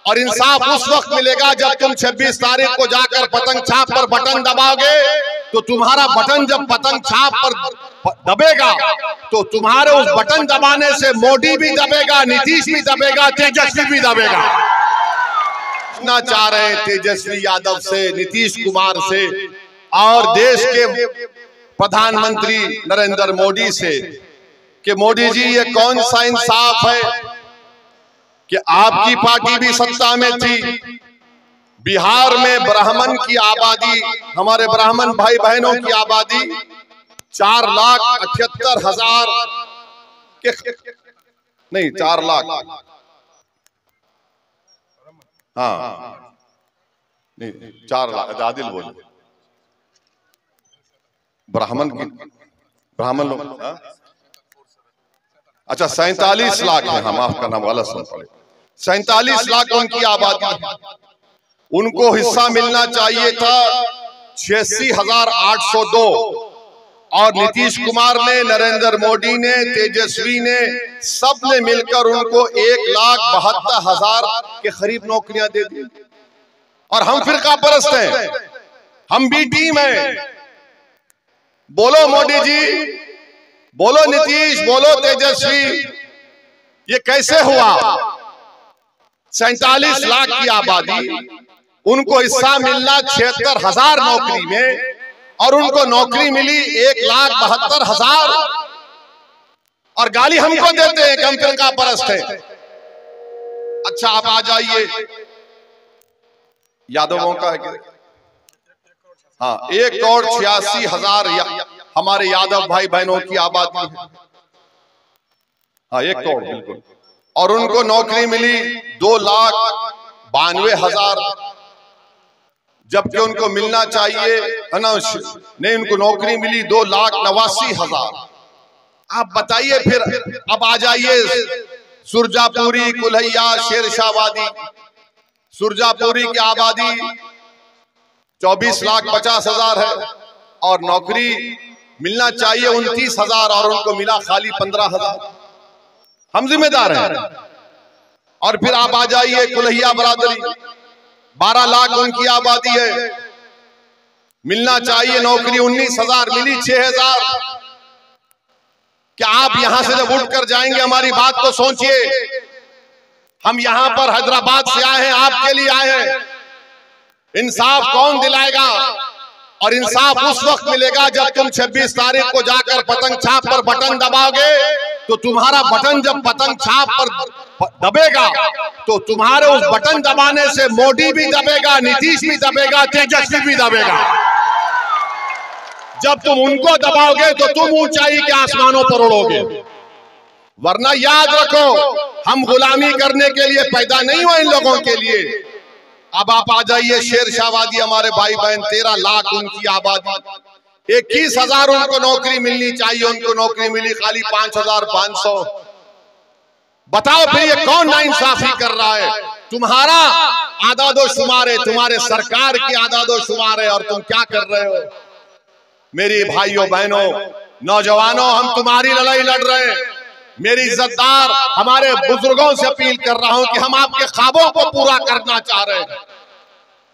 और इंसाफ उस वक्त मिलेगा जब तुम 26 तारीख को जाकर पतंग छाप पर बटन दबाओगे। तो तुम्हारा बटन जब पतंग छाप पर दबेगा तो तुम्हारे उस बटन दबाने से मोदी भी दबेगा, नीतीश भी दबेगा, तेजस्वी भी दबेगा। ना चाह रहे हैं तेजस्वी यादव से, नीतीश कुमार से और देश के प्रधानमंत्री नरेंद्र मोदी से कि मोदी जी ये कौन सा इंसाफ है कि आपकी पार्टी भी सत्ता में थी, बिहार में ब्राह्मण की आबादी, हमारे ब्राह्मण भाई बहनों की आबादी 4,78,000 के नहीं 4 लाख, हाँ नहीं 4 लाख आदिल बोले ब्राह्मण लोग, अच्छा 47 लाख है, हम माफ करना वाला सुन पड़े, 47 लाख उनकी आबादी है। उनको हिस्सा मिलना चाहिए था 86,802 और नीतीश कुमार ने, नरेंद्र मोदी ने, तेजस्वी ने, सब ने मिलकर उनको 1,72,000 के करीब नौकरियां दे दी। और हम फिरका परस्त हैं, हम भी टीम हैं। बोलो मोदी जी, बोलो नीतीश, बोलो तेजस्वी, ये कैसे हुआ? 47 लाख की आबादी, उनको हिस्सा मिलना 76,000 नौकरी में और उनको नौकरी मिली 1,72,000 और गाली हमको देते हैं कि हम फिरका परस्त हैं। अच्छा आप आ जाइए, यादवों का है, हाँ 1,86,000 हमारे यादव भाई बहनों की आबादी है, हाँ 1 करोड़ बिल्कुल, और उनको नौकरी मिली 2,92,000, जबकि उनको मिलना चाहिए नहीं, उनको नौकरी मिली 2,89,000। आप बताइए फिर, अब आ जाइए सुरजापुरी, कुल्हैया, शेरशाहवादी। सुरजापुरी की आबादी 24,50,000 है और नौकरी मिलना चाहिए 29,000 और उनको मिला खाली 15,000। हम जिम्मेदार हैं। और फिर आप आ जाइए कुल्हैया बरादरी, 12 लाख उनकी आबादी है, मिलना चाहिए नौकरी 19,000, मिली 6,000। क्या आप यहां से जब उठकर जाएंगे, हमारी बात को सोचिए, हम यहां पर हैदराबाद से आए हैं, आपके लिए आए हैं। इंसाफ कौन दिलाएगा? और इंसाफ उस वक्त मिलेगा जब तुम 26 तारीख को जाकर पतंग छाप पर बटन दबाओगे। तो तुम्हारा बटन जब पतंग छाप पर दबेगा तो तुम्हारे उस बटन दबाने से मोदी भी दबेगा, नीतीश भी दबेगा, तेजस्वी भी दबेगा। जब तुम उनको दबाओगे तो तुम ऊंचाई के आसमानों पर उड़ोगे। वरना याद रखो, हम गुलामी करने के लिए पैदा नहीं हुए इन लोगों के लिए। अब आप आ जाइए शेरशाहवादी, हमारे भाई बहन 13 लाख उनकी आबादी, 21,000 उनको नौकरी मिलनी चाहिए, उनको नौकरी मिली खाली 5,500। बताओ फिर ये कौन नाइंसाफी कर रहा है? तुम्हारा आदादोशुमार है, तुम्हारे सरकार की आदादोशुमार है और तुम क्या कर रहे हो? मेरी भाइयों बहनों नौजवानों, हम तुम्हारी लड़ाई लड़ रहे हैं। मेरी इज्जतदार हमारे बुजुर्गों से अपील कर रहा हूं कि हम आपके ख्वाबों को पूरा करना चाह रहे हैं।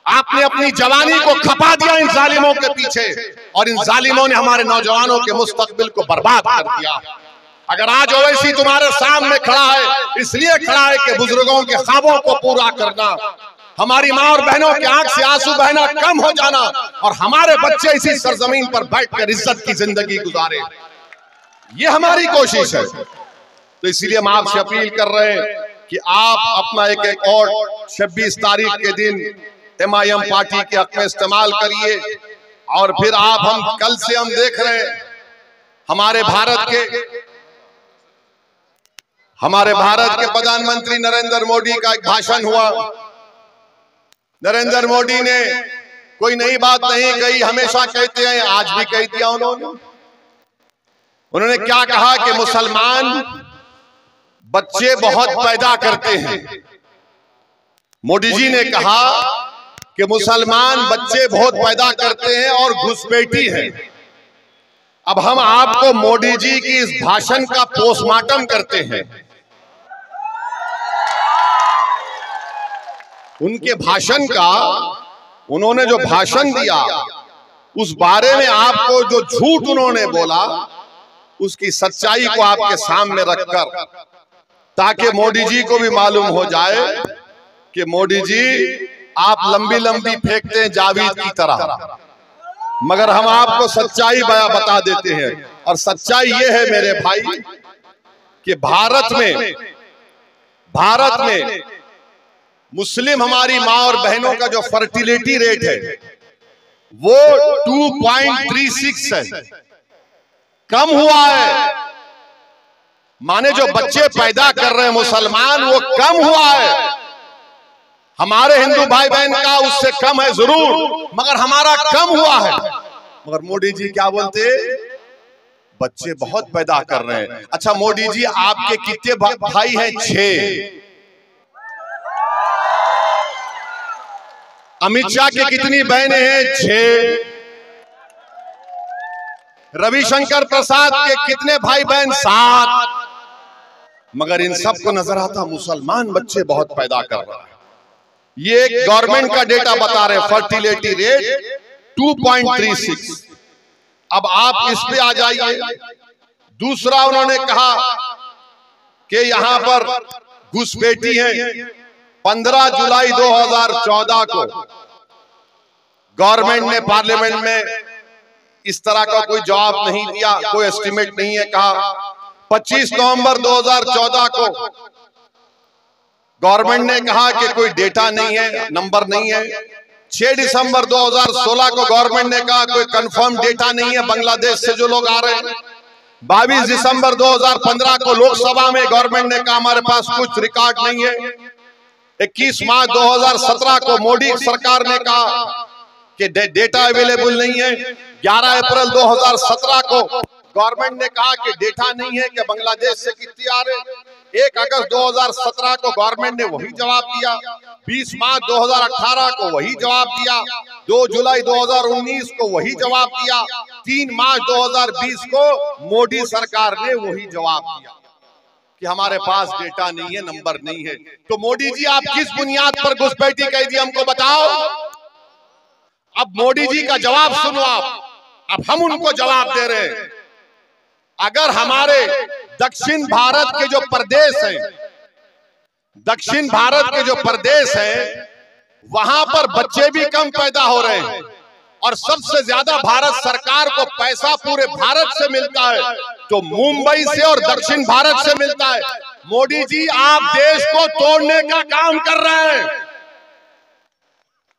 आपने अपनी जवानी को खपा दिया इन जालिमों के पीछे और इन जालिमों ने हमारे नौजवानों के मुस्तकबिल को बर्बाद कर दिया। अगर आज ओवैसी तुम्हारे सामने खड़ा है, इसलिए खड़ा है कि बुजुर्गों के ख्वाबों को पूरा करना, हमारी माँ और बहनों की आंख से आंसू बहना कम हो जाना और हमारे बच्चे इसी सरजमीन पर बैठकर इज्जत की जिंदगी गुजारे, ये हमारी कोशिश है। तो इसलिए हम आपसे अपील कर रहे हैं कि आप अपना एक और 26 तारीख के दिन MIM पार्टी के हक में इस्तेमाल करिए। और फिर हम कल से हम देख रहे हैं हमारे भारत के प्रधानमंत्री नरेंद्र मोदी का एक भाषण हुआ। नरेंद्र मोदी ने कोई नई बात नहीं कही, हमेशा कहते हैं, आज भी कह दिया उन्होंने क्या कहा कि मुसलमान बच्चे बहुत पैदा करते हैं। मोदी जी ने कहा कि मुसलमान बच्चे बहुत पैदा करते हैं और घुसपैठी है। अब हम आपको मोदी जी की इस भाषण का पोस्टमार्टम करते हैं। उनके भाषण का, उन्होंने जो भाषण दिया उस बारे में आपको जो झूठ उन्होंने बोला उसकी सच्चाई को आपके सामने रखकर, ताकि मोदी जी को भी मालूम हो जाए कि मोदी जी आप लंबी लंबी फेंकते हैं जावेद की तरह, मगर हम आपको सच्चाई बता देते हैं। और सच्चाई ये है मेरे भाई कि भारत में मुस्लिम हमारी माँ और बहनों का जो फर्टिलिटी रेट है वो 2.36 है, कम हुआ है। माने जो बच्चे पैदा कर रहे हैं मुसलमान वो कम हुआ है। हमारे हिंदू भाई बहन का उससे कम है जरूर, मगर हमारा कम हुआ है। मगर मोदी जी क्या बोलते, बच्चे बहुत पैदा कर रहे हैं। अच्छा मोदी जी आपके कितने भाई हैं? 6। अमित शाह की कितनी बहनें हैं? 6। रविशंकर प्रसाद के कितने भाई बहन? 7। मगर इन सबको नजर आता मुसलमान बच्चे बहुत पैदा कर रहा है। ये एक गवर्नमेंट का डेटा बता रहे, फर्टिलिटी रेट 2.36। अब आप इस पे आ जाइए। दूसरा उन्होंने कहा कि यहां पर घुसपैठी है। 15 जुलाई 2014 को गवर्नमेंट ने पार्लियामेंट में इस तरह का कोई जवाब नहीं दिया, कोई एस्टिमेट नहीं है। कहा 25 नवंबर 2014 को गवर्नमेंट ने कहा कि कोई डेटा नहीं है, नंबर नहीं है। 6 दिसंबर 2016 को गवर्नमेंट ने कहा कोई कंफर्म डेटा नहीं है बांग्लादेश से जो लोग आ रहे हैं। 22 दिसंबर 2015 को लोकसभा में गवर्नमेंट ने कहा हमारे पास कुछ रिकॉर्ड नहीं है। 21 मार्च 2017 को मोदी सरकार ने कहा कि डेटा अवेलेबल नहीं है। 11 अप्रैल 2017 को गवर्नमेंट ने कहा कि डेटा नहीं है कि बांग्लादेश से कितने आ रहे। 1 अगस्त 2017 को गवर्नमेंट ने वही जवाब दिया। 20 मार्च 2018 को वही जवाब दिया। 2 जुलाई 2019 को वही जवाब दिया। 3 मार्च 2020 को मोदी सरकार ने वही जवाब दिया कि हमारे पास डेटा नहीं है, नंबर नहीं है। तो मोदी जी आप किस बुनियाद पर घुसपैठी कह दी हमको बताओ। अब मोदी जी का जवाब सुनो आप। अब हम उनको जवाब दे रहे हैं। अगर हमारे दक्षिण भारत के जो प्रदेश हैं, दक्षिण भारत के जो प्रदेश हैं, वहां पर बच्चे भी कम पैदा हो रहे हैं और सबसे ज्यादा भारत सरकार को पैसा पूरे भारत से मिलता है तो मुंबई से और दक्षिण भारत से मिलता है। मोदी जी आप देश को तोड़ने का काम कर रहे हैं,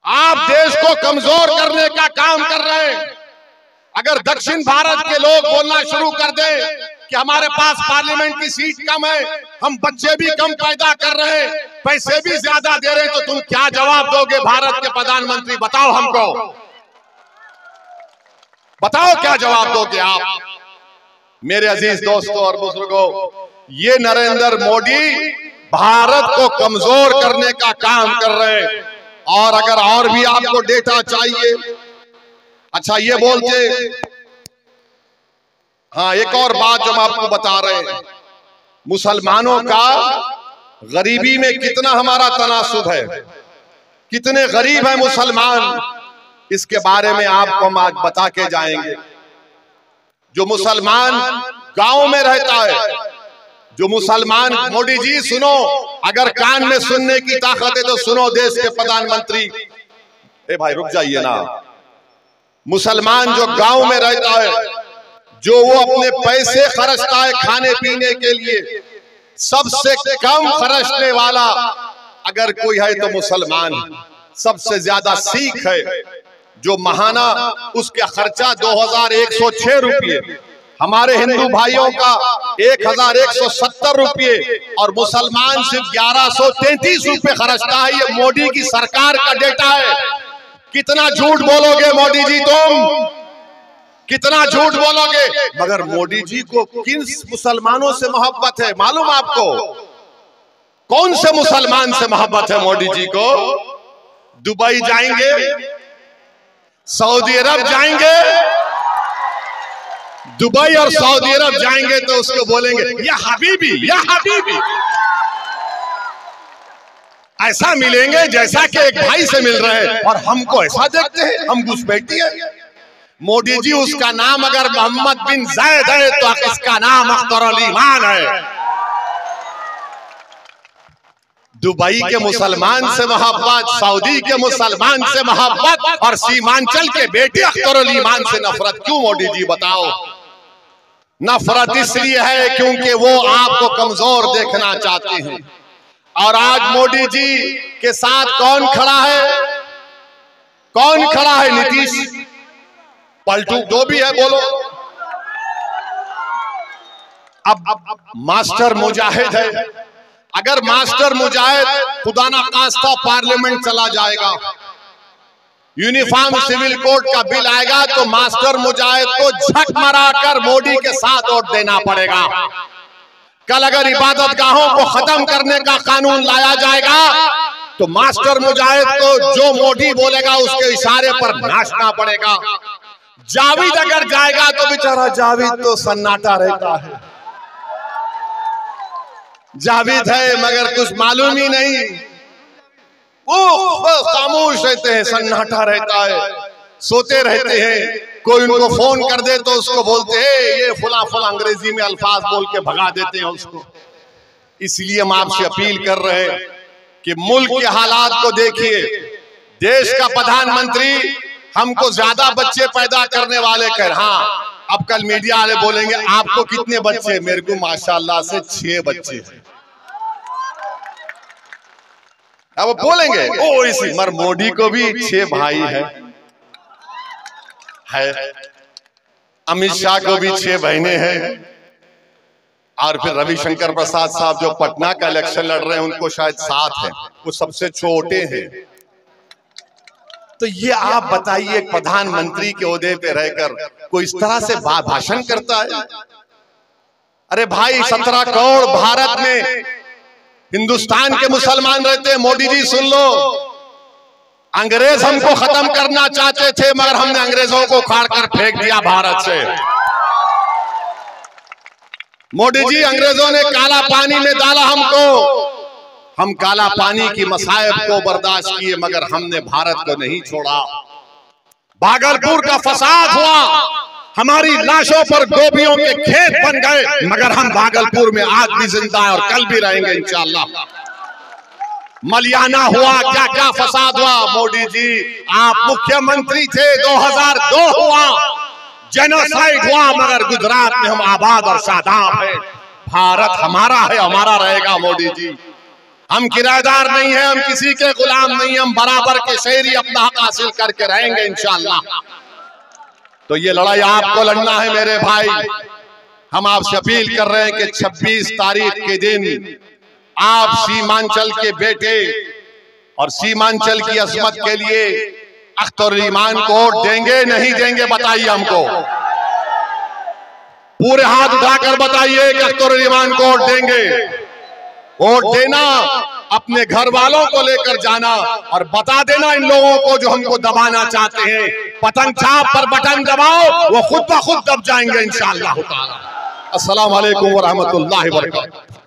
आप देश को कमजोर करने का काम कर रहे हैं। अगर दक्षिण भारत के लोग बोलना शुरू कर दें कि हमारे पास पार्लियामेंट की सीट कम है, हम बच्चे भी कम पैदा कर रहे हैं, पैसे भी ज्यादा दे रहे हैं, तो तुम क्या जवाब दोगे भारत के प्रधानमंत्री? बताओ हमको, बताओ क्या जवाब दोगे आप? मेरे अजीज दोस्तों और बुजुर्गों, ये नरेंद्र मोदी भारत को कमजोर करने का काम कर रहे हैं। और अगर और भी आपको डेटा चाहिए, अच्छा ये बोलते, हाँ एक और बात जो हम आपको बता रहे हैं, मुसलमानों का गरीबी में कितना हमारा तनासुब है, कितने गरीब है मुसलमान, इसके बारे में आपको हम आज बता के जाएंगे। जो मुसलमान गांव में रहता है, जो मुसलमान, मोदी जी सुनो, अगर कान में सुनने की ताकत है तो सुनो देश के प्रधानमंत्री। ए भाई रुक जाइए ना। मुसलमान जो गांव में रहता है, जो वो अपने पैसे खर्चता है खाने पीने के लिए, सबसे कम खर्चने वाला अगर कोई है तो मुसलमान है। सबसे ज्यादा सिख है, जो महाना उसका खर्चा 2106 रुपये, हमारे हिंदू भाइयों का 1170 रुपये और मुसलमान सिर्फ 1133 रुपये खर्चता है। ये मोदी की सरकार का डेटा है। कितना झूठ बोलोगे मोदी जी, तुम कितना झूठ बोलोगे? मगर मोदी जी को किन मुसलमानों से मोहब्बत है मालूम आपको? कौन से मुसलमान से मोहब्बत है मोदी जी को? दुबई जाएंगे, सऊदी अरब जाएंगे, दुबई और सऊदी अरब जाएंगे तो उसको बोलेंगे या हबीबी, या हबीबी। ऐसा मिलेंगे जैसा कि एक भाई से मिल रहे हैं, और हमको ऐसा देखते हैं, हम घुसपैठी है। मोदी जी, उसका नाम अगर मोहम्मद बिन जायद है तो इसका नाम अख्तरुल ईमान है। दुबई के मुसलमान से मोहब्बत, सऊदी के मुसलमान से मोहब्बत, और सीमांचल के बेटे अख्तरुल ईमान से नफरत क्यों मोदी जी बताओ? नफरत इसलिए है क्योंकि वो आपको कमजोर देखना चाहते हैं। और आज मोदी जी के साथ कौन खड़ा है? कौन खड़ा है? नीतीश पलटू जो भी है बोलो। अब मास्टर मुजाहिद है, अगर मास्टर मुजाहिद खुदा ना खास्ता पार्लियामेंट चला जाएगा, यूनिफॉर्म सिविल कोड का बिल आएगा, तो मास्टर मुजाहिद को झक मराकर मोदी के साथ वोट देना पड़ेगा। कल अगर इबादत गाहों को खत्म करने का कानून लाया जाएगा तो मास्टर मुजाहिद को जो मोदी बोलेगा उसके इशारे पर नाचना पड़ेगा। जावेद अगर जाएगा तो बेचारा जावेद तो सन्नाटा रहता है, जावेद है मगर कुछ मालूम ही नहीं, वो खामोश रहते हैं, सन्नाटा रहता है, सोते रहते हैं। कोई उनको फोन कर दे तो उसको बोलते हैं ये फुला फुला, अंग्रेजी में अल्फाज बोल के भगा देते हैं उसको। इसलिए हम आपसे अपील कर रहे हैं कि मुल्क के हालात को देखिए। देश का प्रधानमंत्री हमको ज्यादा बच्चे पैदा करने वाले कह, हाँ अब कल मीडिया वाले बोलेंगे आपको कितने बच्चे? मेरे को माशाल्लाह से 6 बच्चे हैं। अब बोलेंगे ओ इसी मर मोदी को भी 6 भाई है। अमित शाह को भी 6 बहनें हैं, और फिर रविशंकर प्रसाद साहब जो पटना का इलेक्शन लड़ रहे हैं उनको शायद 7 हैं, वो सबसे छोटे हैं। तो ये आप बताइए, एक प्रधानमंत्री के ओहदे पे रहकर कोई इस तरह से भाषण करता है? अरे भाई 17 करोड़ भारत में हिंदुस्तान के मुसलमान रहते हैं। मोदी जी सुन लो, अंग्रेज हमको खत्म करना चाहते थे मगर हमने अंग्रेजों को उखाड़ कर फेंक दिया भारत से। मोदी जी, अंग्रेजों ने काला पानी में डाला हमको, हम काला पानी की मसाइब को बर्दाश्त किए मगर हमने भारत को नहीं छोड़ा। भागलपुर का फसाद हुआ, हमारी लाशों पर गोभियों के खेत बन गए मगर हम भागलपुर में आज भी जिंदा है और कल भी रहेंगे इंशाअल्लाह। मलियाना हुआ, क्या क्या फसाद हुआ। मोदी जी आप मुख्यमंत्री थे, 2002 हुआ, जेनोसाइड हुआ, मगर गुजरात में हम आबाद और शादाब हैं। भारत हमारा है, हमारा रहेगा। मोदी जी हम किराएदार नहीं है, हम किसी के गुलाम नहीं, हम बराबर के शहरी अपना हक हासिल करके रहेंगे इंशाअल्लाह। तो ये लड़ाई आपको लड़ना है मेरे भाई। हम आपसे अपील कर रहे हैं कि 26 तारीख के दिन आप सीमांचल के बेटे और सीमांचल की अजमत के लिए अख्तरुल ईमान को वोट देंगे नहीं देंगे? बताइए हमको, पूरे हाथ उठाकर बताइए कि अख्तरुल ईमान को वोट देंगे। वोट देना, अपने घर वालों को लेकर जाना और बता देना इन लोगों को जो हमको दबाना चाहते हैं, पतंग छाप पर बटन दबाओ, वो खुद ब खुद दब जाएंगे इंशाअल्लाह ताला। अस्सलाम वालेकुम व रहमतुल्लाहि व बरकातहू।